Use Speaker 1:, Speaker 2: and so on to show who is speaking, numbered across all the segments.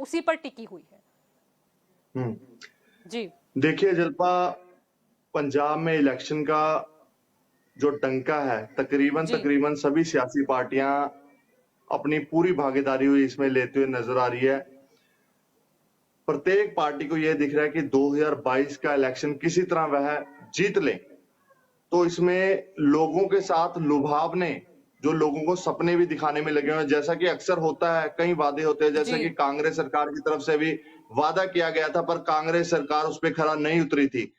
Speaker 1: उसी पर टिकी हुई है। जी
Speaker 2: देखिए जल्पा, पंजाब में इलेक्शन का जो डंका है, तकरीबन सभी सियासी पार्टियां अपनी पूरी भागीदारी हुई इसमें लेते हुए नजर आ रही है। प्रत्येक पार्टी को यह दिख रहा है कि 2022 का इलेक्शन किसी तरह वह जीत ले। तो इसमें लोगों के साथ लुभाव ने जो लोगों को सपने भी दिखाने में लगे हुए, जैसा कि अक्सर होता है, कई वादे होते हैं, जैसे कि कांग्रेस सरकार की तरफ से भी वादा किया गया था, पर कांग्रेस सरकार उस पर खरा नहीं उतरी थी।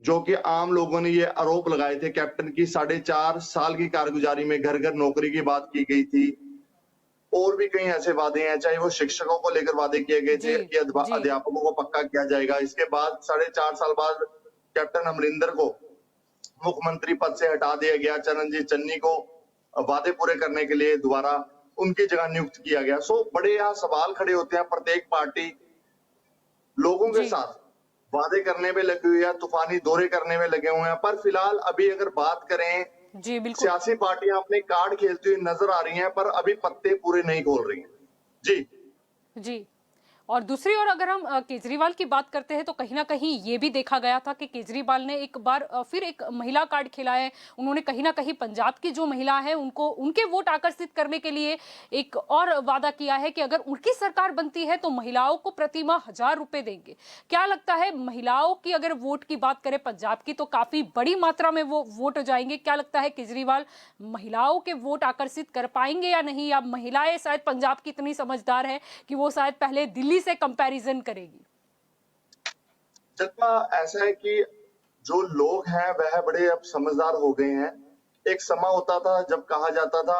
Speaker 2: जो कि आम लोगों ने ये आरोप लगाए थे, कैप्टन की 4.5 साल की कारगुजारी में घर घर नौकरी की बात की गई थी। और भी कई ऐसे वादे हैं, चाहे वो शिक्षकों को लेकर वादे किए गए थे कि अध्यापकों को पक्का किया जाएगा। इसके बाद 4.5 साल बाद कैप्टन अमरिंदर को मुख्यमंत्री पद से हटा दिया गया। चरणजीत चन्नी को वादे पूरे करने के लिए दोबारा उनकी जगह नियुक्त किया गया। सो बड़े यहाँ सवाल खड़े होते हैं। प्रत्येक पार्टी लोगों के साथ वादे करने में लगी हुई है, तूफानी दौरे करने में लगे हुए हैं। पर फिलहाल अभी अगर बात करें, सियासी पार्टियां अपने कार्ड खेलती हुई नजर आ रही हैं, पर अभी पत्ते पूरे नहीं खोल रही हैं। जी।
Speaker 1: और दूसरी ओर अगर हम केजरीवाल की बात करते हैं तो कहीं ना कहीं ये भी देखा गया था कि केजरीवाल ने एक बार फिर एक महिला कार्ड खेला है। उन्होंने कहीं ना कहीं पंजाब की जो महिला है उनको उनके वोट आकर्षित करने के लिए एक और वादा किया है कि अगर उनकी सरकार बनती है तो महिलाओं को प्रतिमाह 1000 रुपए देंगे। क्या लगता है, महिलाओं की अगर वोट की बात करें पंजाब की तो काफी बड़ी मात्रा में वो वोट जाएंगे। क्या लगता है केजरीवाल महिलाओं के वोट आकर्षित कर पाएंगे या नहीं, या महिलाएं शायद पंजाब की इतनी समझदार है कि वो शायद पहले दिल्ली से कंपैरिजन करेगी?
Speaker 2: ऐसा है कि जो लोग हैं वह बड़े अब समझदार हो गए हैं। एक समय होता था जब कहा जाता था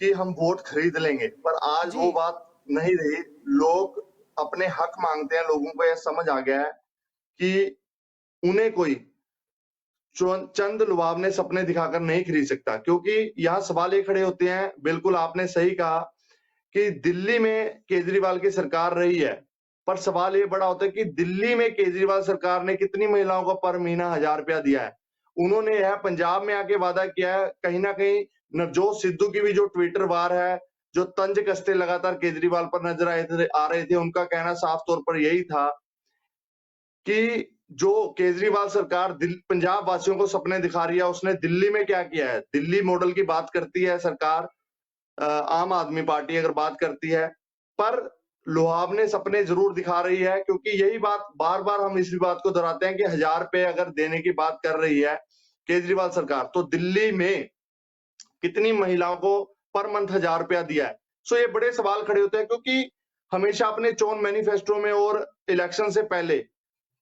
Speaker 2: कि हम वोट खरीद लेंगे, पर आज वो बात नहीं रही। लोग अपने हक मांगते हैं। लोगों को यह समझ आ गया है कि उन्हें कोई चंद लुभावने सपने दिखाकर नहीं खरीद सकता। क्योंकि यहाँ सवाल ये खड़े होते हैं, बिल्कुल आपने सही कहा कि दिल्ली में केजरीवाल की सरकार रही है, पर सवाल ये बड़ा होता है कि दिल्ली में केजरीवाल सरकार ने कितनी महिलाओं को पर महीना 1000 रुपया दिया है। उन्होंने यह पंजाब में आके वादा किया है। कहीं ना कहीं नवजोत सिद्धू की भी जो ट्विटर वार है, जो तंज कसते लगातार केजरीवाल पर नजर आ रहे थे, उनका कहना साफ तौर पर यही था कि जो केजरीवाल सरकार पंजाब वासियों को सपने दिखा रही है, उसने दिल्ली में क्या किया है। दिल्ली मॉडल की बात करती है सरकार, आम आदमी पार्टी अगर बात करती है, पर लुभावने सपने जरूर दिखा रही है। क्योंकि यही बात बार बार हम इस बात को दोहराते हैं कि 1000 रुपए अगर देने की बात कर रही है केजरीवाल सरकार, तो दिल्ली में कितनी महिलाओं को पर मंथ 1000 रुपया दिया है। सो ये बड़े सवाल खड़े होते हैं, क्योंकि हमेशा अपने चोन मैनिफेस्टो में और इलेक्शन से पहले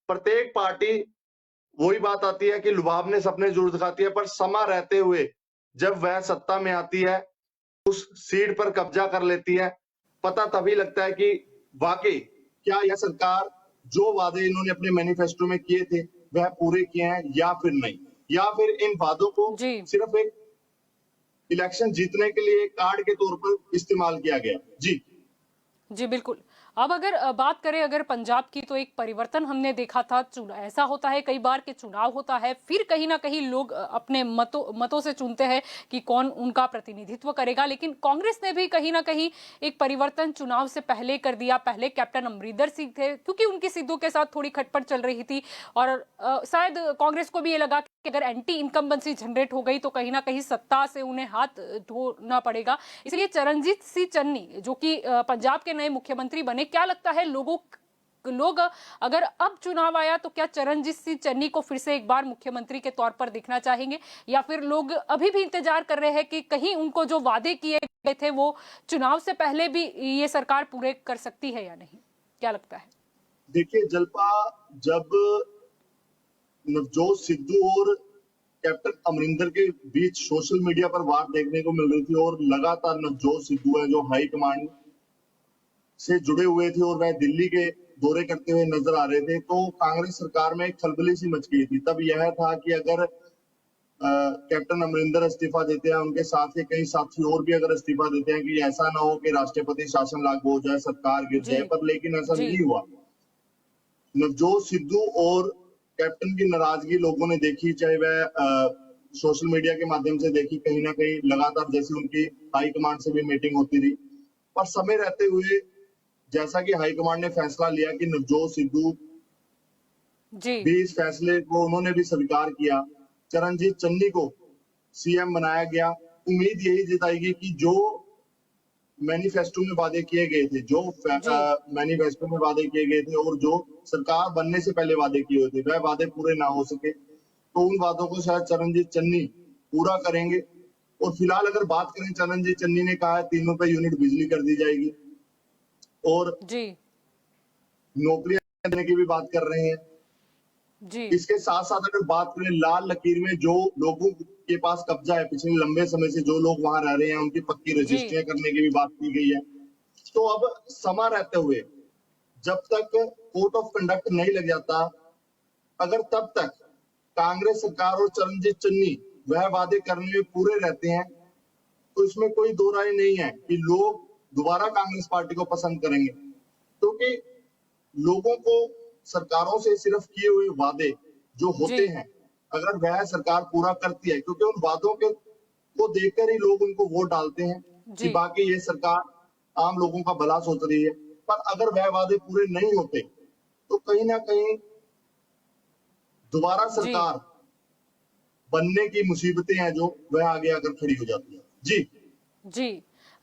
Speaker 2: प्रत्येक पार्टी वही बात आती है कि लुभावने सपने जरूर दिखाती है, पर समा रहते हुए जब वह सत्ता में आती है, उस सीट पर कब्जा कर लेती है, पता तभी लगता है कि वाकई क्या यह सरकार जो वादे इन्होंने अपने मैनिफेस्टो में किए थे वह पूरे किए हैं या फिर नहीं, या फिर इन वादों को सिर्फ एक इलेक्शन जीतने के लिए कार्ड के तौर पर इस्तेमाल किया गया।
Speaker 1: जी बिल्कुल। अब अगर बात करें अगर पंजाब की, तो एक परिवर्तन हमने देखा था। ऐसा होता है कई बार कि चुनाव होता है, फिर कहीं ना कहीं लोग अपने मतों से चुनते हैं कि कौन उनका प्रतिनिधित्व करेगा। लेकिन कांग्रेस ने भी कहीं ना कहीं एक परिवर्तन चुनाव से पहले कर दिया। पहले कैप्टन अमरिंदर सिंह थे, क्योंकि उनकी सिद्धू के साथ थोड़ी खटपट चल रही थी, और शायद कांग्रेस को भी ये लगा कि अगर एंटी इनकम्बेंसी जनरेट हो गई तो कहीं ना कहीं सत्ता से उन्हें हाथ धोना पड़ेगा। इसलिए चरणजीत सिंह चन्नी जो कि पंजाब के नए मुख्यमंत्री बने, क्या लगता है लोग अगर अब चुनाव आया तो क्या चरणजीत सिंह चन्नी को फिर से एक बार मुख्यमंत्री के तौर पर देखना चाहेंगे, या फिर लोग अभी भी इंतजार कर रहे हैं कि कहीं उनको जो वादे किए गए थे वो चुनाव से पहले भी ये सरकार पूरे कर सकती है या नहीं? क्या लगता है?
Speaker 2: देखिए जल्पा, जब नवजोत सिद्धू और कैप्टन अमरिंदर के बीच सोशल मीडिया पर वार देखने को मिल रही थी, और लगातार नवजोत सिद्धू है जो हाई कमांड से जुड़े हुए थे और वह दिल्ली के दौरे करते हुए नजर आ रहे थे, तो कांग्रेस सरकार में एक खलबली सी मच गई थी। तब यह था कि अगर कैप्टन अमरिंदर इस्तीफा देते हैं, उनके साथ के कई साथी और भी अगर इस्तीफा देते हैं, कि ऐसा ना हो कि राष्ट्रपति शासन लागू हो जाए, सरकार गिर जाए। पर लेकिन ऐसा नहीं हुआ। नवजोत सिद्धू और कैप्टन की नाराजगी लोगों ने देखी, चाहे वह सोशल मीडिया के माध्यम से देखी, कहीं ना कहीं लगातार जैसी उनकी हाई कमांड से भी मीटिंग होती रही। पर समय रहते हुए जैसा कि हाईकमांड ने फैसला लिया कि नवजोत सिद्धू
Speaker 1: जी
Speaker 2: भी इस फैसले को उन्होंने भी स्वीकार किया, चरणजीत चन्नी को सीएम बनाया गया। उम्मीद यही जताएगी कि जो मैनिफेस्टो में वादे किए गए थे, जो
Speaker 1: जी
Speaker 2: मैनिफेस्टो में वादे किए गए थे और जो सरकार बनने से पहले वादे किए हुए थे, वह वादे पूरे ना हो सके, तो उन वादों को शायद चरणजीत चन्नी पूरा करेंगे। और फिलहाल अगर बात करें, चरणजीत चन्नी ने कहा है 3 रुपए यूनिट बिजली कर दी जाएगी और
Speaker 1: जी
Speaker 2: नौकरियां देने की भी बात कर रहे हैं।
Speaker 1: जी
Speaker 2: इसके साथ साथ अगर बात करें लाल लकीर में जो लोगों के पास कब्जा है, पिछले लंबे समय से जो लोग वहां रह रहे हैं, उनकी पक्की
Speaker 1: जी
Speaker 2: रजिस्ट्रियां करने की भी बात की गई है। तो अब समा रहते हुए जब तक कोड ऑफ कंडक्ट नहीं लग जाता, अगर तब तक कांग्रेस सरकार और चरणजीत चन्नी वह वादे करने में पूरे रहते हैं, तो इसमें कोई दो राय नहीं है कि लोग दोबारा कांग्रेस पार्टी को पसंद करेंगे। क्योंकि लोगों को सरकारों से सिर्फ किए हुए वादे जो होते
Speaker 1: जी
Speaker 2: हैं, अगर वह सरकार पूरा करती है, क्योंकि उन वादों के को देखकर ही लोग उनको वोट डालते हैं कि
Speaker 1: जी
Speaker 2: बाकी ये सरकार आम लोगों का भला सोच रही है। पर अगर वह वादे पूरे नहीं होते, तो कहीं ना कहीं दोबारा
Speaker 1: जी
Speaker 2: सरकार बनने की मुसीबतें हैं जो वह आगे आकर खड़ी हो जाती है। जी
Speaker 1: जी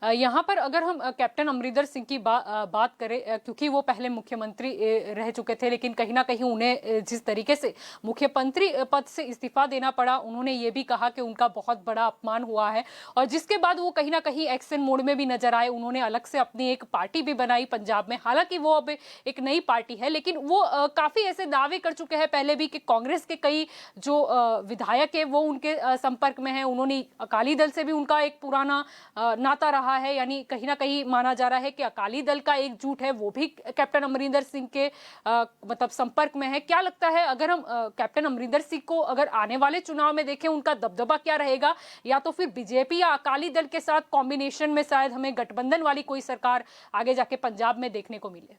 Speaker 1: यहाँ पर अगर हम कैप्टन अमरिंदर सिंह की बात करें, क्योंकि वो पहले मुख्यमंत्री रह चुके थे, लेकिन कहीं ना कहीं उन्हें जिस तरीके से मुख्यमंत्री पद से इस्तीफा देना पड़ा, उन्होंने ये भी कहा कि उनका बहुत बड़ा अपमान हुआ है। और जिसके बाद वो कहीं ना कहीं एक्शन मोड में भी नजर आए। उन्होंने अलग से अपनी एक पार्टी भी बनाई पंजाब में, हालांकि वो अब एक नई पार्टी है, लेकिन वो काफी ऐसे दावे कर चुके हैं पहले भी कि कांग्रेस के कई जो विधायक है वो उनके संपर्क में है। उन्होंने अकाली दल से भी उनका एक पुराना नाता रहा है, यानी कहीं ना कहीं माना जा रहा है कि अकाली दल का एक जुट है वो भी कैप्टन अमरिंदर सिंह के मतलब संपर्क में है। क्या लगता है, अगर हम कैप्टन अमरिंदर सिंह को अगर आने वाले चुनाव में देखें, उनका दबदबा क्या रहेगा? या तो फिर बीजेपी या अकाली दल के साथ कॉम्बिनेशन में शायद हमें गठबंधन वाली कोई सरकार आगे जाके पंजाब में देखने को मिले?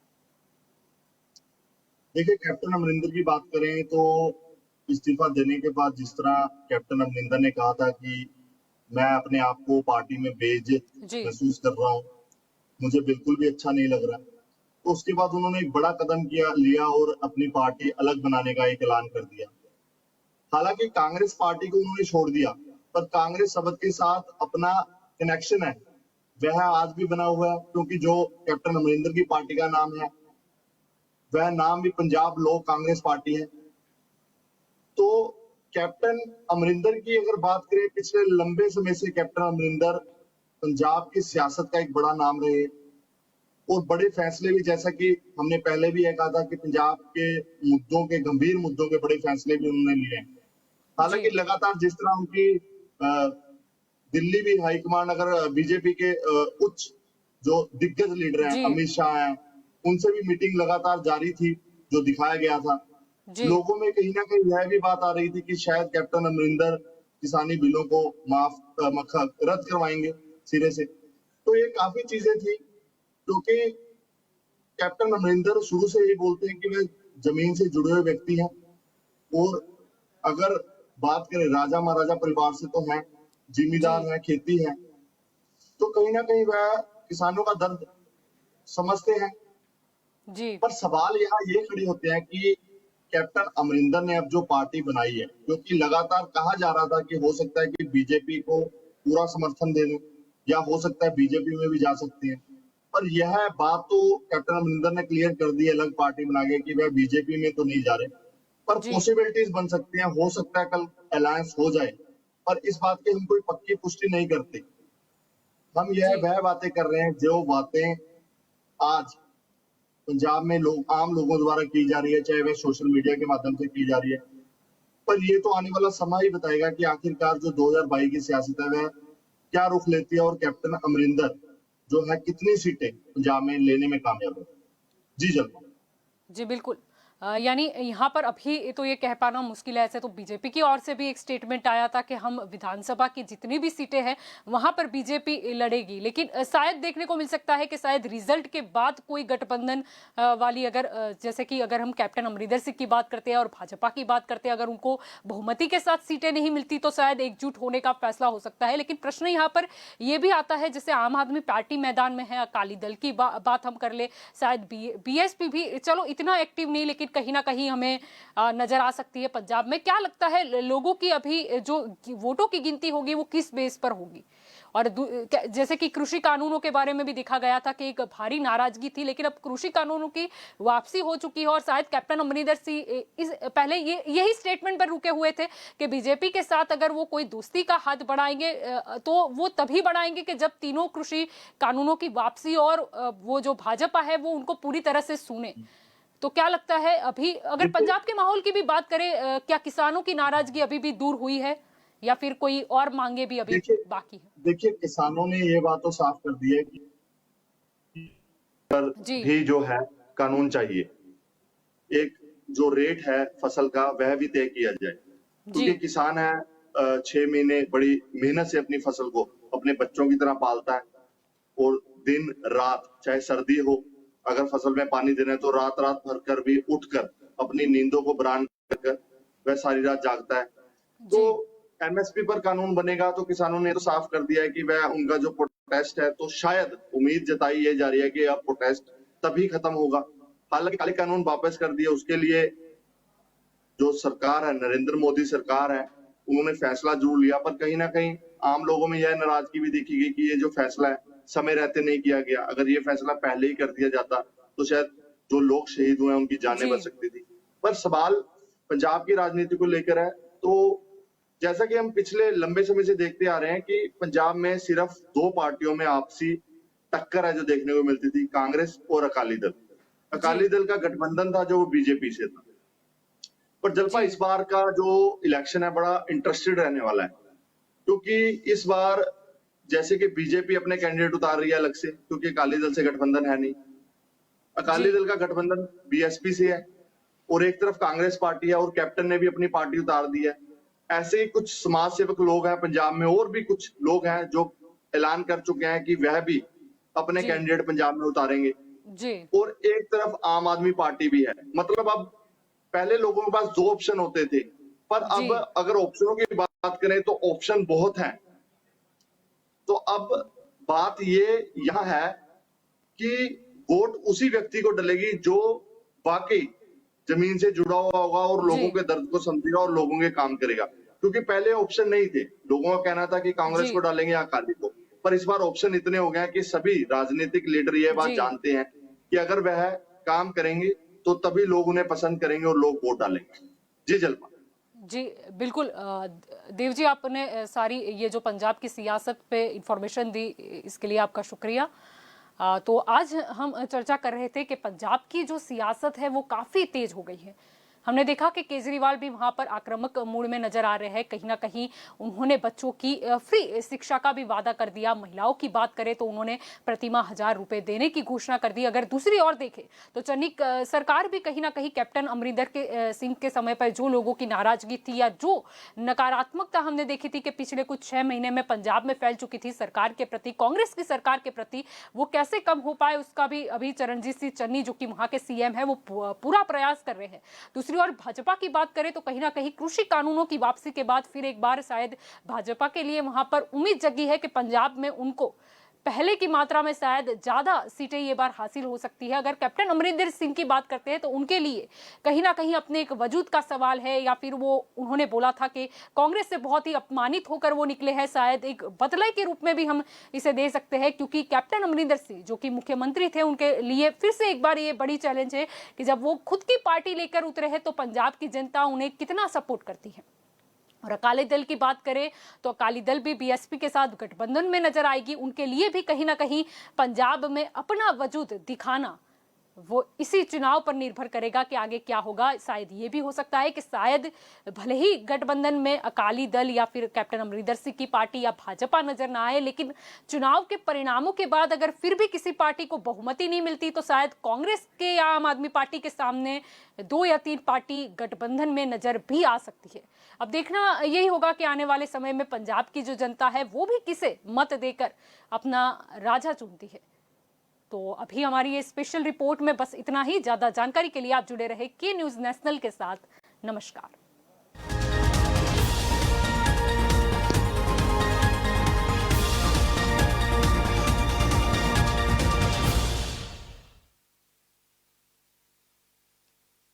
Speaker 2: देखिए, कैप्टन अमरिंदर की बात करें तो इस्तीफा देने के बाद जिस तरह कैप्टन अमरिंदर ने कहा था कि मैं अपने आप को पार्टी में बेइज्जत
Speaker 1: जी
Speaker 2: महसूस कर रहा हूँ, मुझे बिल्कुल भी अच्छा नहीं लग रहा, तो उसके बाद उन्होंने एक बड़ा कदम लिया और अपनी पार्टी अलग बनाने का एक ऐलान कर दिया। हालांकि कांग्रेस पार्टी को उन्होंने छोड़ दिया, पर कांग्रेस शब्द के साथ अपना कनेक्शन है वह आज भी बना हुआ है, क्योंकि जो कैप्टन अमरिंदर की पार्टी का नाम है वह नाम भी पंजाब लोक कांग्रेस पार्टी है। तो कैप्टन अमरिंदर की अगर बात करें, पिछले लंबे समय से कैप्टन अमरिंदर पंजाब की सियासत का एक बड़ा नाम रहे और बड़े फैसले भी, जैसा कि हमने पहले भी कहा था कि पंजाब के मुद्दों के, गंभीर मुद्दों के बड़े फैसले भी उन्होंने लिए हैं। हालांकि
Speaker 1: जी
Speaker 2: लगातार जिस तरह उनकी दिल्ली भी हाईकमान, अगर बीजेपी के उच्च जो दिग्गज लीडर हैं,
Speaker 1: जी
Speaker 2: अमित शाह हैं, उनसे भी मीटिंग लगातार जारी थी, जो दिखाया गया था।
Speaker 1: जी
Speaker 2: लोगों में कहीं ना कहीं यह भी बात आ रही थी कि शायद कैप्टन अमरिंदर किसानी बिलों को रद्द करवाएंगे सिरे से। तो ये काफी चीजें थी, क्योंकि कैप्टन अमरिंदर शुरू से ही बोलते हैं कि वे जमीन से जुड़े हुए व्यक्ति हैं और अगर बात करें राजा महाराजा परिवार से तो हैं, जिम्मेदार
Speaker 1: जी
Speaker 2: हैं, खेती है, तो कहीं ना कहीं वह किसानों का दर्द समझते हैं।
Speaker 1: जी
Speaker 2: पर सवाल यहाँ ये खड़े होते हैं कि कैप्टन अमरिंदर ने अब जो पार्टी बनाई है, क्योंकि लगातार कहा जा रहा था कि हो सकता है कि बीजेपी को पूरा समर्थन दे दें या हो सकता है बीजेपी में भी जा सकते हैं, पर यह बात तो कैप्टन अमरिंदर ने क्लियर कर दी अलग पार्टी बना के कि वह बीजेपी में तो नहीं जा रहे, पर
Speaker 1: जी
Speaker 2: पॉसिबिलिटीज बन सकती हैं, हो सकता है कल अलायंस हो जाए, पर इस बात की हम कोई पक्की पुष्टि नहीं करते। हम यह
Speaker 1: जी
Speaker 2: वह बातें कर रहे हैं जो बातें आज पंजाब में आम लोगों द्वारा की जा रही है, चाहे वह सोशल मीडिया के माध्यम से की जा रही है। पर ये तो आने वाला समय ही बताएगा कि आखिरकार जो 2022 की सियासत है वह क्या रुख लेती है और कैप्टन अमरिंदर जो है कितनी सीटें पंजाब में लेने में कामयाब है। जी जनाब।
Speaker 1: जी बिल्कुल। यानी यहाँ पर अभी तो ये कह पाना मुश्किल है। ऐसे तो बीजेपी की ओर से भी एक स्टेटमेंट आया था कि हम विधानसभा की जितनी भी सीटें हैं वहां पर बीजेपी लड़ेगी, लेकिन शायद देखने को मिल सकता है कि शायद रिजल्ट के बाद कोई गठबंधन वाली, अगर जैसे कि अगर हम कैप्टन अमरिंदर सिंह की बात करते हैं और भाजपा की बात करते हैं, अगर उनको बहुमति के साथ सीटें नहीं मिलती तो शायद एकजुट होने का फैसला हो सकता है। लेकिन प्रश्न यहाँ पर यह भी आता है, जैसे आम आदमी पार्टी मैदान में है, अकाली दल की बात हम कर ले, शायद बीएसपी भी चलो इतना एक्टिव नहीं, लेकिन कहीं ना कहीं हमें नजर आ सकती है पंजाब में। क्या लगता है लोगों की अभी जो वोटों की गिनती होगी वो किस बेस पर होगी? और जैसे कि कृषि कानूनों के बारे में भी देखा गया था कि एक भारी नाराजगी थी, लेकिन अब कृषि कानूनों की वापसी हो चुकी है और शायद कैप्टन अमरिंदर सिंह पहले यही स्टेटमेंट पर रुके हुए थे कि बीजेपी के साथ अगर वो कोई दोस्ती का हाथ बढ़ाएंगे तो वो तभी बढ़ाएंगे कि जब तीनों कृषि कानूनों की वापसी और वो जो भाजपा है वो उनको पूरी तरह से सुने। तो क्या लगता है अभी अगर पंजाब के माहौल की भी बात करें, क्या किसानों की नाराजगी अभी भी दूर हुई है या फिर कोई और मांगे भी अभी बाकी है?
Speaker 2: देखिए, किसानों ने ये बात तो साफ कर दी है कि पर भी जो है कानून चाहिए, एक जो रेट है फसल का वह भी तय किया जाए, क्योंकि किसान है 6 महीने बड़ी मेहनत से अपनी फसल को अपने बच्चों की तरह पालता है और दिन रात चाहे सर्दी हो, अगर फसल में पानी देना है तो रात रात भर कर भी उठकर अपनी नींदों को बरान कर वह सारी रात जागता है। तो एमएसपी पर कानून बनेगा तो किसानों ने तो साफ कर दिया है कि वह उनका जो प्रोटेस्ट है, तो शायद उम्मीद जताई ये जा रही है कि अब प्रोटेस्ट तभी खत्म होगा। हालांकि काले कानून वापस कर दिए, उसके लिए जो सरकार है, नरेंद्र मोदी सरकार है, उन्होंने फैसला जरूर लिया, पर कहीं ना कहीं आम लोगों में यह नाराजगी भी देखी गई कि ये जो फैसला है समय रहते नहीं किया गया। अगर ये फैसला पहले ही कर दिया जाता तो शायद जो लोग शहीद हुए उनकी जानें बच सकती थी। पर सवाल पंजाब की राजनीति को लेकर है, तो जैसा कि हम पिछले लंबे समय से देखते आ रहे हैं कि पंजाब में सिर्फ 2 पार्टियों में आपसी टक्कर है जो देखने को मिलती थी, कांग्रेस और अकाली दल। अकाली दल का गठबंधन था जो वो बीजेपी से था। पर जलपा इस बार का जो इलेक्शन है बड़ा इंटरेस्टेड रहने वाला है, क्योंकि इस बार जैसे कि बीजेपी अपने कैंडिडेट उतार रही है अलग से, क्योंकि अकाली दल से गठबंधन है नहीं। अकाली दल का गठबंधन बीएसपी से है और एक तरफ कांग्रेस पार्टी है और कैप्टन ने भी अपनी पार्टी उतार दी है। ऐसे ही कुछ समाज सेवक लोग हैं पंजाब में, और भी कुछ लोग हैं जो ऐलान कर चुके हैं कि वह भी अपने कैंडिडेट पंजाब में उतारेंगे जी। और एक तरफ आम आदमी पार्टी भी है। मतलब अब पहले लोगों के पास 2 ऑप्शन होते थे, पर अब अगर ऑप्शनों की बात करें तो ऑप्शन बहुत हैं। तो अब बात ये यह है कि वोट उसी व्यक्ति को डलेगी जो वाकई जमीन से जुड़ा हुआ होगा और लोगों के दर्द को समझेगा और लोगों के काम करेगा। क्योंकि पहले ऑप्शन नहीं थे, लोगों का कहना था कि कांग्रेस को डालेंगे या अकाली को, पर इस बार ऑप्शन इतने हो गए हैं कि सभी राजनीतिक लीडर ये बात जानते हैं कि अगर वह काम करेंगे तो तभी लोग उन्हें पसंद करेंगे और लोग वोट डालेंगे। जी जलपा
Speaker 1: जी बिल्कुल। देव जी, आपने सारी ये जो पंजाब की सियासत पे इंफॉर्मेशन दी, इसके लिए आपका शुक्रिया। तो आज हम चर्चा कर रहे थे कि पंजाब की जो सियासत है वो काफ़ी तेज हो गई है। हमने देखा कि केजरीवाल भी वहां पर आक्रामक मूड में नजर आ रहे हैं। कहीं ना कहीं उन्होंने बच्चों की फ्री शिक्षा का भी वादा कर दिया। महिलाओं की बात करें तो उन्होंने प्रतिमाह 1000 रुपए देने की घोषणा कर दी। अगर दूसरी ओर देखें तो चन्नी सरकार भी कहीं ना कहीं कैप्टन अमरिंदर सिंह के समय पर जो लोगों की नाराजगी थी या जो नकारात्मकता हमने देखी थी कि पिछले कुछ 6 महीने में पंजाब में फैल चुकी थी सरकार के प्रति, कांग्रेस की सरकार के प्रति, वो कैसे कम हो पाए उसका भी अभी चरणजीत सिंह चन्नी जो कि वहां के सीएम है वो पूरा प्रयास कर रहे हैं। और भाजपा की बात करें तो कहीं ना कहीं कृषि कानूनों की वापसी के बाद फिर एक बार शायद भाजपा के लिए वहां पर उम्मीद जगी है कि पंजाब में उनको पहले की मात्रा में शायद ज्यादा सीटें ये बार हासिल हो सकती है। अगर कैप्टन अमरिंदर सिंह की बात करते हैं तो उनके लिए कहीं ना कहीं अपने एक वजूद का सवाल है, या फिर वो उन्होंने बोला था कि कांग्रेस से बहुत ही अपमानित होकर वो निकले हैं, शायद एक बदले के रूप में भी हम इसे दे सकते हैं। क्योंकि कैप्टन अमरिंदर सिंह जो कि मुख्यमंत्री थे, उनके लिए फिर से एक बार ये बड़ी चैलेंज है कि जब वो खुद की पार्टी लेकर उतरे हैं तो पंजाब की जनता उन्हें कितना सपोर्ट करती है। और अकाली दल की बात करें तो अकाली दल भी बीएसपी के साथ गठबंधन में नजर आएगी। उनके लिए भी कहीं ना कहीं पंजाब में अपना वजूद दिखाना वो इसी चुनाव पर निर्भर करेगा कि आगे क्या होगा। शायद ये भी हो सकता है कि शायद भले ही गठबंधन में अकाली दल या फिर कैप्टन अमरिंदर सिंह की पार्टी या भाजपा नजर ना आए, लेकिन चुनाव के परिणामों के बाद अगर फिर भी किसी पार्टी को बहुमति नहीं मिलती तो शायद कांग्रेस के या आम आदमी पार्टी के सामने 2 या 3 पार्टी गठबंधन में नजर भी आ सकती है। अब देखना यही होगा कि आने वाले समय में पंजाब की जो जनता है वो भी किसे मत देकर अपना राजा चुनती है। तो अभी हमारी ये स्पेशल रिपोर्ट में बस इतना ही। ज्यादा जानकारी के लिए आप जुड़े रहे के न्यूज़ नेशनल के साथ। नमस्कार।